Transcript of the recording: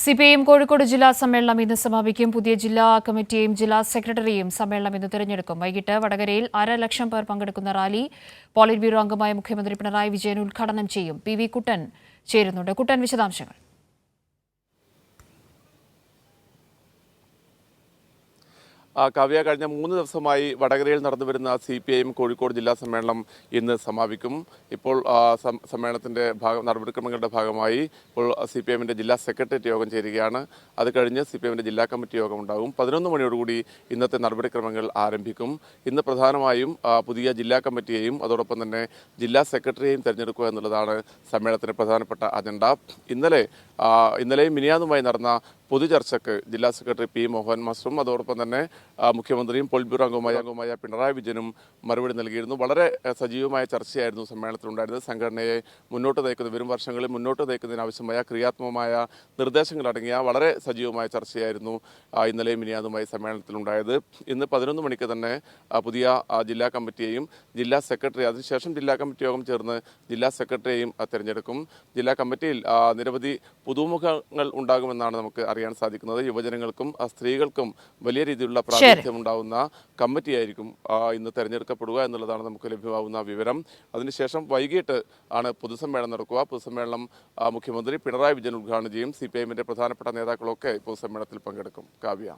CPIM Kozhikode ജില്ലാ സമ്മേളനം ഇന്ന് സമാപിക്കും. പുതിയ ജില്ലാ കമ്മിറ്റിയെയും ജില്ലാ സെക്രട്ടറിയെയും സമ്മേളനം ഇന്ന് തിരഞ്ഞെടുക്കും. വൈകിട്ട് വടകരയിൽ 1,00,000 പേർ പങ്കെടുക്കുന്ന റാലി പോളിറ്റ് ബ്യൂറോ അംഗമായ മുഖ്യമന്ത്രി പിണറായി വിജയൻ ഉദ്ഘാടനം ചെയ്യും. പി.വി. കുട്ടൻ ചേരുന്നുണ്ട്. കുട്ടൻ, വിശദാംശങ്ങൾ. കാവ്യ, കഴിഞ്ഞ 3 ദിവസമായി വടകരയിൽ നടന്നുവരുന്ന CPIM കോഴിക്കോട് ജില്ലാ സമ്മേളനം ഇന്ന് സമാപിക്കും. ഇപ്പോൾ സമ്മേളനത്തിന്റെ നടപടിക്രമങ്ങളുടെ ഭാഗമായി ഇപ്പോൾ CPIMന്റെ ജില്ലാ സെക്രട്ടേറിയറ്റ് യോഗം ചേരുകയാണ്. അത് കഴിഞ്ഞ് CPIMന്റെ ജില്ലാ കമ്മിറ്റി യോഗം ഉണ്ടാകും. 11 മണിയോടുകൂടി ഇന്നത്തെ നടപടിക്രമങ്ങൾ ആരംഭിക്കും. ഇന്ന് പ്രധാനമായും പുതിയ ജില്ലാ കമ്മിറ്റിയെയും അതോടൊപ്പം തന്നെ ജില്ലാ സെക്രട്ടറിയെയും തെരഞ്ഞെടുക്കുക എന്നുള്ളതാണ് സമ്മേളനത്തിന്റെ പ്രധാനപ്പെട്ട അജണ്ട. ഇന്നലെയും മിനിയാന്നുമായി നടന്ന പൊതുചർച്ചയ്ക്ക് ജില്ലാ സെക്രട്ടറി P. മോഹൻ മാസ്റ്ററും അതോടൊപ്പം തന്നെ മുഖ്യമന്ത്രിയും പോളിറ്റ് ബ്യൂറോ അംഗവുമായ പിണറായി വിജയനും മറുപടി നൽകിയിരുന്നു. വളരെ സജീവമായ ചർച്ചയായിരുന്നു സമ്മേളനത്തിലുണ്ടായിരുന്നത്. സംഘടനയെ മുന്നോട്ട് നയിക്കുന്ന വരും വർഷങ്ങളിൽ മുന്നോട്ട് നയിക്കുന്നതിനാവശ്യമായ ക്രിയാത്മകമായ നിർദ്ദേശങ്ങളടങ്ങിയ വളരെ സജീവമായ ചർച്ചയായിരുന്നു ഇന്നലെയും മിനിയാന്നുമായി സമ്മേളനത്തിലുണ്ടായത്. ഇന്ന് 11 മണിക്ക് തന്നെ പുതിയ ജില്ലാ കമ്മിറ്റിയെയും ജില്ലാ സെക്രട്ടറി, അതിനുശേഷം ജില്ലാ കമ്മിറ്റി യോഗം ചേർന്ന് ജില്ലാ സെക്രട്ടറിയെയും തിരഞ്ഞെടുക്കും. ജില്ലാ കമ്മിറ്റിയിൽ നിരവധി പുതുമുഖങ്ങൾ ഉണ്ടാകുമെന്നാണ് നമുക്ക് അറിയാൻ സാധിക്കുന്നത്. യുവജനങ്ങൾക്കും സ്ത്രീകൾക്കും വലിയ രീതിയിലുള്ള പ്രാതിനിധ്യം ഉണ്ടാവുന്ന കമ്മിറ്റിയായിരിക്കും ഇന്ന് തെരഞ്ഞെടുക്കപ്പെടുക എന്നുള്ളതാണ് നമുക്ക് ലഭ്യമാവുന്ന വിവരം. അതിനുശേഷം വൈകിട്ട് ആണ് പൊതുസമ്മേളനം നടക്കുക. പൊതുസമ്മേളനം മുഖ്യമന്ത്രി പിണറായി വിജയൻ ഉദ്ഘാടനം ചെയ്യും. CPIMന്റെ പ്രധാനപ്പെട്ട നേതാക്കളൊക്കെ പൊതുസമ്മേളനത്തിൽ പങ്കെടുക്കും. കാവ്യ.